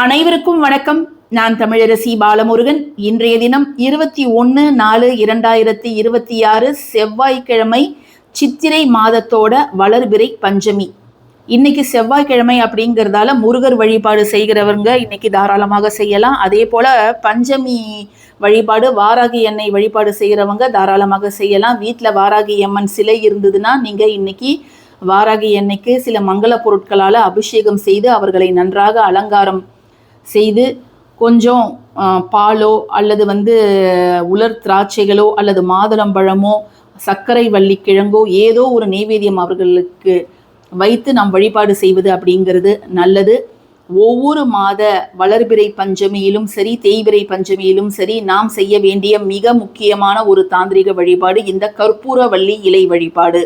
அனைவருக்கும் வணக்கம். நான் தமிழரசி பாலமுருகன். இன்றைய தினம் 21/4/2026 செவ்வாய்க்கிழமை, சித்திரை மாதத்தோட வளர்பிறை பஞ்சமி. இன்னைக்கு செவ்வாய்க்கிழமை அப்படிங்கிறதால முருகர் வழிபாடு செய்கிறவங்க இன்னைக்கு தாராளமாக செய்யலாம். அதே போல பஞ்சமி வழிபாடு, வாராகி எண்ணெய் வழிபாடு செய்கிறவங்க தாராளமாக செய்யலாம். வீட்டில் வாராகி அம்மன் சிலை இருந்ததுன்னா நீங்க இன்னைக்கு வாராகி எண்ணெய்க்கு சில மங்கள பொருட்களால் அபிஷேகம் செய்து அவர்களை நன்றாக அலங்காரம் செய்து கொஞ்சம் பாலோ அல்லது உலர் திராட்சைகளோ அல்லது மாதுளம்பழமோ சர்க்கரை வள்ளி கிழங்கோ ஏதோ ஒரு நெய்வேத்தியம் அவர்களுக்கு வைத்து நாம் வழிபாடு செய்வது அப்படிங்கிறது நல்லது. ஒவ்வொரு மாத வளர்பிறை பஞ்சமியிலும் சரி, தேய்பிறை பஞ்சமியிலும் சரி, நாம் செய்ய வேண்டிய மிக முக்கியமான ஒரு தாந்திரிக வழிபாடு இந்த கற்பூரவள்ளி இலை வழிபாடு.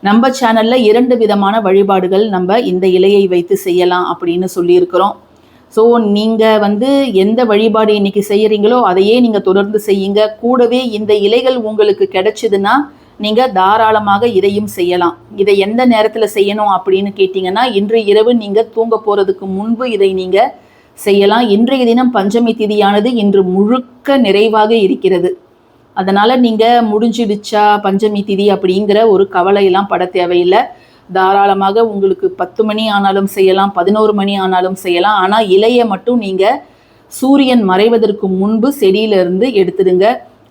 நம்ம சேனல்ல 2 விதமான வழிபாடுகள் நம்ம இந்த இலையை வைத்து செய்யலாம் அப்படின்னு சொல்லியிருக்கிறோம். ஸோ நீங்கள் எந்த வழிபாடு இன்னைக்கு செய்கிறீங்களோ அதையே நீங்கள் தொடர்ந்து செய்யுங்க. கூடவே இந்த இலைகள் உங்களுக்கு கிடைச்சிதுன்னா நீங்கள் தாராளமாக இதையும் செய்யலாம். இதை எந்த நேரத்தில் செய்யணும் அப்படின்னு கேட்டிங்கன்னா, இன்று இரவு நீங்கள் தூங்க போகிறதுக்கு முன்பு இதை நீங்கள் செய்யலாம். இன்றைய தினம் பஞ்சமி திதியானது இன்று முழுக்க நிறைவாக இருக்கிறது. அதனால் நீங்கள் முடிஞ்சிடுச்சா பஞ்சமி திதி அப்படிங்கிற ஒரு கவலையெல்லாம் பட தேவையில்லை. தாராளமாக உங்களுக்கு 10 மணி ஆனாலும் செய்யலாம், 11 மணி ஆனாலும் செய்யலாம். ஆனால் இலையை மட்டும் நீங்கள் சூரியன் மறைவதற்கு முன்பு செடியிலிருந்து எடுத்துடுங்க.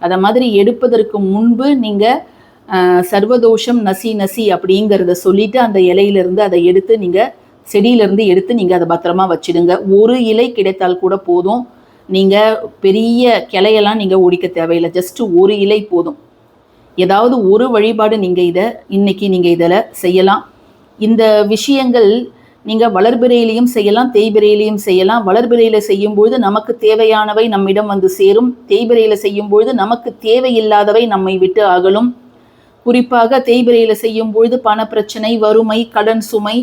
அதை மாதிரி எடுப்பதற்கு முன்பு நீங்கள் சர்வதோஷம் நசி நசி அப்படிங்கிறத சொல்லிட்டு அந்த இலையிலிருந்து அதை எடுத்து நீங்கள் செடியிலிருந்து எடுத்து நீங்கள் அதை பத்திரமா வச்சிடுங்க. ஒரு இலை கிடைத்தால் கூட போதும். நீங்கள் பெரிய கிளையெல்லாம் நீங்கள் ஒடிக்க தேவையில்லை, ஜஸ்ட் ஒரு இலை போதும். ஏதாவது ஒரு வழிபாடு இன்னைக்கு நீங்கள் இதில் செய்யலாம். இந்த விஷயங்கள் நீங்கள் வளர்பிறையிலையும் செய்யலாம், தேய்பிறையிலையும் செய்யலாம். வளர்பிறையில் செய்யும்பொழுது நமக்கு தேவையானவை நம்மிடம் சேரும். தேய்பிறையில் செய்யும்பொழுது நமக்கு தேவையில்லாதவை நம்மை விட்டு அகலும். குறிப்பாக தேய்பிறையில் செய்யும்பொழுது பணப்பிரச்சனை, வறுமை, கடன் சுமை,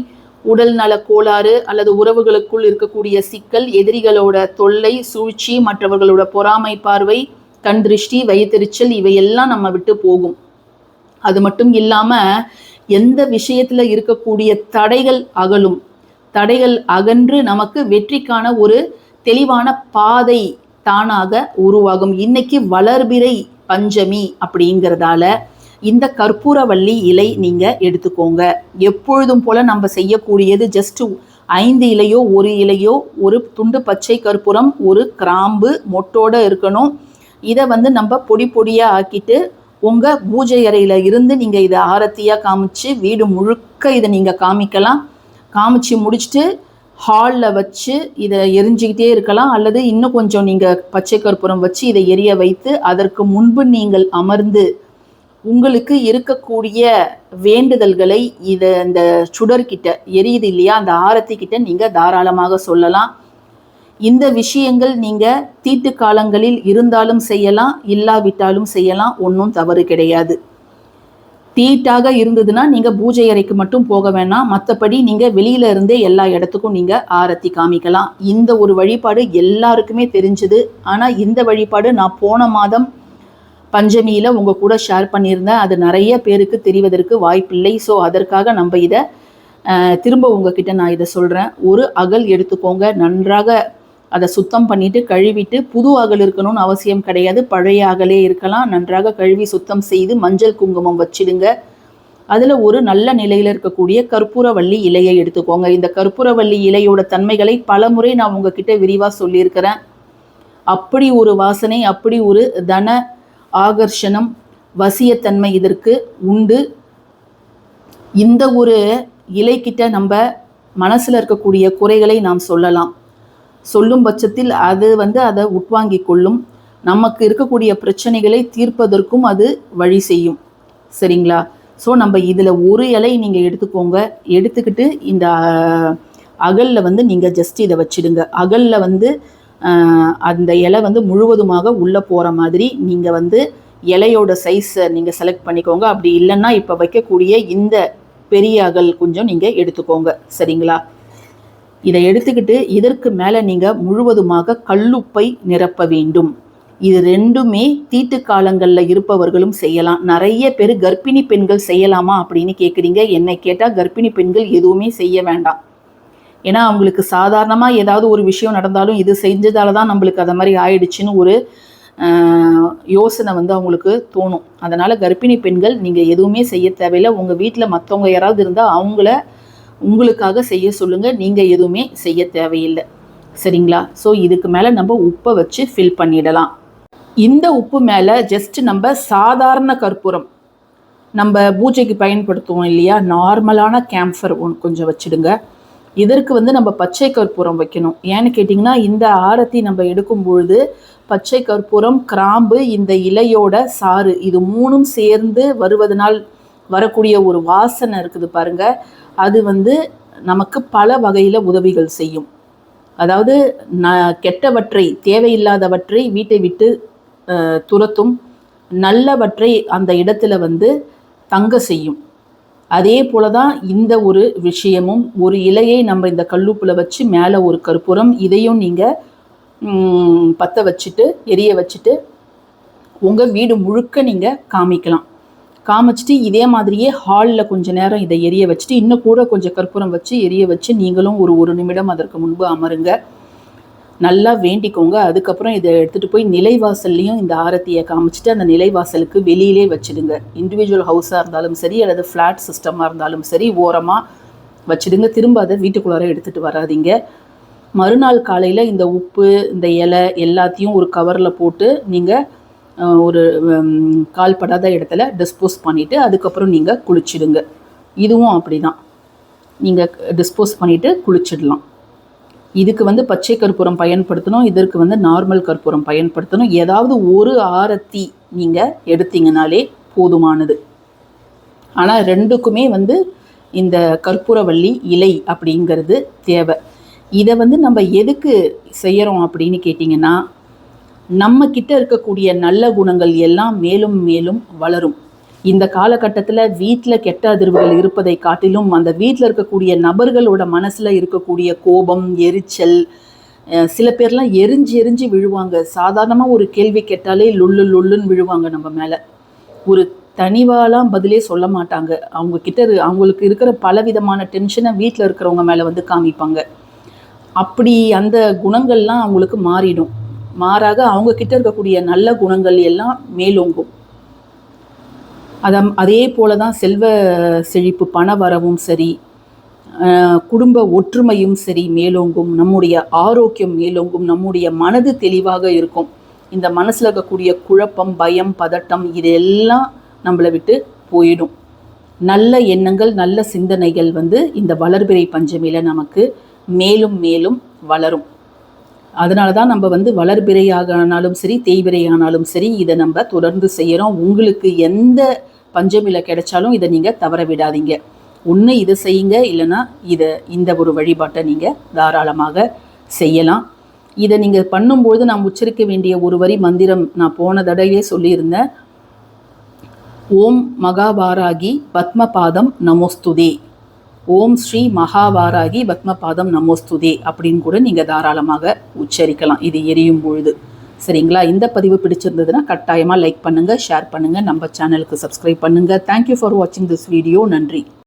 உடல் நல கோளாறு அல்லது உறவுகளுக்குள் இருக்கக்கூடிய சிக்கல், எதிரிகளோட தொல்லை, சூழ்ச்சி, மற்றவர்களோட பொறாமை பார்வை, கண் திருஷ்டி, வயிற்றெரிச்சல் இவையெல்லாம் நம்ம விட்டு போகும். அது மட்டும் இல்லாமல் எந்த விஷயத்தில் இருக்கக்கூடிய தடைகள் அகலும். தடைகள் அகன்று நமக்கு வெற்றிக்கான ஒரு தெளிவான பாதை தானாக உருவாகும். இன்னைக்கு வளர்பிறை பஞ்சமி அப்படிங்கிறதால இந்த கற்பூரவள்ளி இலை நீங்கள் எடுத்துக்கோங்க. எப்பொழுதும் போல் நம்ம செய்யக்கூடியது ஜஸ்ட் 5 இலையோ 1 இலையோ, ஒரு துண்டு பச்சை கற்பூரம், ஒரு கிராம்பு மொட்டோடு இருக்கணும். இதை நம்ம பொடி பொடியாக ஆக்கிட்டு உங்கள் பூஜை அறையில் இருந்து நீங்கள் இதை ஆரத்தியாக காமிச்சு வீடு முழுக்க இதை நீங்கள் காமிக்கலாம். காமிச்சு முடிச்சுட்டு ஹாலில் வச்சு இதை எரிஞ்சிக்கிட்டே இருக்கலாம். அல்லது இன்னும் கொஞ்சம் நீங்கள் பச்சை கற்பூரம் வச்சு இதை எரிய வைத்து அதற்கு முன்பு நீங்கள் அமர்ந்து உங்களுக்கு இருக்கக்கூடிய வேண்டுதல்களை இந்த சுடர்கிட்ட எரியுது இல்லையா, அந்த ஆரத்தி கிட்ட நீங்கள் தாராளமாக சொல்லலாம். இந்த விஷயங்கள் நீங்கள் தீட்டு காலங்களில் இருந்தாலும் செய்யலாம், இல்லாவிட்டாலும் செய்யலாம். ஒன்றும் தவறு கிடையாது. தீட்டாக இருந்ததுன்னா நீங்கள் பூஜை அறைக்கு மட்டும் போக வேணாம், மற்றபடி நீங்கள் வெளியில இருந்தே எல்லா இடத்துக்கும் நீங்கள் ஆரத்தி காமிக்கலாம். இந்த ஒரு வழிபாடு எல்லாருக்குமே தெரிஞ்சுது. ஆனால் இந்த வழிபாடு நான் போன மாதம் பஞ்சமியில் உங்கள் கூட ஷேர் பண்ணியிருந்தேன். அது நிறைய பேருக்கு தெரிவதற்கு வாய்ப்பில்லை. ஸோ அதற்காக நம்ம இதை திரும்ப உங்ககிட்ட நான் இதை சொல்கிறேன். ஒரு அகல் எடுத்துக்கோங்க. நன்றாக அதை சுத்தம் பண்ணிவிட்டு கழுவிட்டு, புது அகல் இருக்கணும்னு அவசியம் கிடையாது, பழைய அகலே இருக்கலாம். நன்றாக கழுவி சுத்தம் செய்து மஞ்சள் குங்குமம் வச்சிடுங்க. அதில் ஒரு நல்ல நிலையில் இருக்கக்கூடிய கற்பூரவள்ளி இலையை எடுத்துக்கோங்க. இந்த கற்பூரவள்ளி இலையோட தன்மைகளை பலமுறை நான் உங்ககிட்ட விரிவாக சொல்லியிருக்கிறேன். அப்படி ஒரு வாசனை, அப்படி ஒரு தன ஆகர்ஷணம், வசியத்தன்மை இதற்கு உண்டு. இந்த ஒரு இலைக்கிட்ட நம்ம மனசில் இருக்கக்கூடிய குறைகளை நாம் சொல்லலாம். சொல்லும் பட்சத்தில் அது அதை உட்வாங்கி கொள்ளும். நமக்கு இருக்கக்கூடிய பிரச்சனைகளை தீர்ப்பதற்கும் அது வழி செய்யும். சரிங்களா? ஸோ நம்ம இதில் ஒரு இலை நீங்கள் எடுத்துக்கோங்க. எடுத்துக்கிட்டு இந்த அகலில் நீங்கள் ஜஸ்ட் இதை வச்சிடுங்க. அகலில் அந்த இலை முழுவதுமாக உள்ளே போகிற மாதிரி நீங்கள் இலையோட சைஸை நீங்கள் செலக்ட் பண்ணிக்கோங்க. அப்படி இல்லைன்னா இப்போ வைக்கக்கூடிய இந்த பெரிய அகல் கொஞ்சம் நீங்கள் எடுத்துக்கோங்க. சரிங்களா? இதை எடுத்துக்கிட்டு இதற்கு மேலே நீங்கள் முழுவதுமாக கல்லுப்பை நிரப்ப வேண்டும். இது ரெண்டுமே தீட்டு காலங்களில் இருப்பவர்களும் செய்யலாம். நிறைய பேர் கர்ப்பிணி பெண்கள் செய்யலாமா அப்படின்னு கேட்குறீங்க. என்னை கேட்டால் கர்ப்பிணி பெண்கள் எதுவுமே செய்ய வேண்டாம். ஏன்னா அவங்களுக்கு சாதாரணமாக ஏதாவது ஒரு விஷயம் நடந்தாலும் இது செஞ்சதால தான் நம்மளுக்கு அதை மாதிரி ஆயிடுச்சுன்னு ஒரு யோசனை வந்து அவங்களுக்கு தோணும். அதனால் கர்ப்பிணி பெண்கள் நீங்கள் எதுவுமே செய்ய தேவையில்லை. உங்கள் வீட்டில் மற்றவங்க யாராவது இருந்தால் அவங்கள உங்களுக்காக செய்ய சொல்லுங்கள். நீங்கள் எதுவுமே செய்ய தேவையில்லை. சரிங்களா? ஸோ இதுக்கு மேலே நம்ம உப்பை வச்சு ஃபில் பண்ணிடலாம். இந்த உப்பு மேலே ஜஸ்ட் நம்ம சாதாரண கற்பூரம் நம்ம பூஜைக்கு பயன்படுத்துவோம் இல்லையா, நார்மலான கேம்ஃபர் கொஞ்சம் வச்சுடுங்க. இதற்கு வந்து நம்ம பச்சை கற்பூரம் வைக்கணும். ஏன்னு கேட்டிங்கன்னா இந்த ஆரத்தி நம்ம எடுக்கும் பொழுது பச்சை கற்பூரம், கிராம்பு, இந்த இலையோட சாறு இது மூணும் சேர்ந்து வருவதனால் வரக்கூடிய ஒரு வாசனை இருக்குது பாருங்க, அது வந்து நமக்கு பல வகையில் உதவிகள் செய்யும். அதாவது கெட்டவற்றை தேவையில்லாதவற்றை வீட்டை விட்டு துரத்தும், நல்லவற்றை அந்த இடத்துல வந்து தங்க செய்யும். அதே போல தான் இந்த ஒரு விஷயமும். ஒரு இலையை நம்ம இந்த கல்லுப்பில் வச்சு மேலே ஒரு கற்பூரம், இதையும் நீங்கள் பற்ற வச்சுட்டு எரிய வச்சுட்டு உங்கள் வீடு முழுக்க நீங்கள் காமிக்கலாம். காமிச்சிட்டு இதே மாதிரியே ஹாலில் கொஞ்சம் நேரம் இதை எரிய வச்சுட்டு இன்னும் கூட கொஞ்சம் கற்பூரம் வச்சு எரிய வச்சு நீங்களும் ஒரு நிமிடம் அதற்கு முன்பு அமருங்க. நல்லா வேண்டிக்கோங்க. அதுக்கப்புறம் இதை எடுத்துகிட்டு போய் நிலைவாசல்லையும் இந்த ஆரத்தியை காமிச்சிட்டு அந்த நிலைவாசலுக்கு வெளியிலே வச்சுடுங்க. இண்டிவிஜுவல் ஹவுஸாக இருந்தாலும் சரி அல்லது ஃப்ளாட் சிஸ்டமாக இருந்தாலும் சரி ஓரமாக வச்சுடுங்க. திரும்ப அதை வீட்டுக்குள்ளார எடுத்துகிட்டு வராதிங்க. மறுநாள் காலையில் இந்த உப்பு, இந்த இலை எல்லாத்தையும் ஒரு கவரில் போட்டு நீங்கள் ஒரு கால்படாத இடத்துல டிஸ்போஸ் பண்ணிவிட்டு அதுக்கப்புறம் நீங்கள் குளிச்சிடுங்க. இதுவும் அப்படி தான், நீங்கள் டிஸ்போஸ் பண்ணிவிட்டு குளிச்சிடலாம். இதுக்கு வந்து பச்சை கற்பூரம் பயன்படுத்தணும், இதற்கு வந்து நார்மல் கற்பூரம் பயன்படுத்தணும். ஏதாவது ஒரு ஆரத்தி நீங்கள் எடுத்தீங்கனாலே போதுமானது. ஆனால் ரெண்டுக்குமே வந்து இந்த கற்பூரவள்ளி இலை அப்படிங்கிறது தேவை. இதை வந்து நம்ம எதுக்கு செய்கிறோம் அப்படின்னு கேட்டிங்கன்னா, நம்ம கிட்ட இருக்கக்கூடிய நல்ல குணங்கள் எல்லாம் மேலும் மேலும் வளரும். இந்த காலகட்டத்தில் வீட்டில் கெட்ட அதிர்வுகள் இருப்பதை காட்டிலும் அந்த வீட்டில் இருக்கக்கூடிய நபர்களோட மனசில் இருக்கக்கூடிய கோபம், எரிச்சல், சில பேர்லாம் எரிஞ்சு விழுவாங்க. சாதாரணமாக ஒரு கேள்வி கேட்டாலே லொல்லுன்னு விழுவாங்க நம்ம மேலே. ஒரு தனிவாலாம் பதிலே சொல்ல மாட்டாங்க. அவங்களுக்கு இருக்கிற பலவிதமான டென்ஷனை வீட்டில் இருக்கிறவங்க மேலே வந்து காமிப்பாங்க. அப்படி அந்த குணங்கள்லாம் அவங்களுக்கு மாறிடும். மாறாக அவங்க கிட்ட இருக்கக்கூடிய நல்ல குணங்கள் எல்லாம் மேலோங்கும். அதே போல தான் செல்வ செழிப்பு, பண வரவும் சரி, குடும்ப ஒற்றுமையும் சரி மேலோங்கும். நம்முடைய ஆரோக்கியம் மேலோங்கும். நம்முடைய மனது தெளிவாக இருக்கும். இந்த மனசில் இருக்கக்கூடிய குழப்பம், பயம், பதட்டம் இதெல்லாம் நம்மளை விட்டு போயிடும். நல்ல எண்ணங்கள், நல்ல சிந்தனைகள் வந்து இந்த வளர்பிறை பஞ்சமியில் நமக்கு மேலும் மேலும் வளரும். அதனால தான் நம்ம வந்து வளர்பிறையாக ஆனாலும் சரி, தேய்பிறை ஆனாலும் சரி இதை நம்ம தொடர்ந்து செய்கிறோம். உங்களுக்கு எந்த பஞ்சமியில் கிடைச்சாலும் இதை நீங்கள் தவற விடாதீங்க. ஒன்று இதை செய்யுங்க, இல்லைன்னா இந்த ஒரு வழிபாட்டை நீங்கள் தாராளமாக செய்யலாம். இதை நீங்கள் பண்ணும்போது நாம் உச்சரிக்க வேண்டிய ஒரு வரி மந்திரம் நான் போன தடவையே சொல்லியிருந்தேன். ஓம் மகாவாராகி பத்மபாதம் நமோஸ்துதே, ஓம் ஸ்ரீ மகாவாராகி பத்மபாதம் நமோஸ்துதே அப்படின்னு கூட நீங்கள் தாராளமாக உச்சரிக்கலாம் இது எரியும் பொழுது. சரிங்களா? இந்த பதிவு பிடிச்சிருந்ததுன்னா கட்டாயமாக லைக் பண்ணுங்கள், ஷேர் பண்ணுங்கள், நம்ம சேனலுக்கு சப்ஸ்கிரைப் பண்ணுங்கள். தேங்க்யூ ஃபார் வாட்சிங் திஸ் வீடியோ. நன்றி.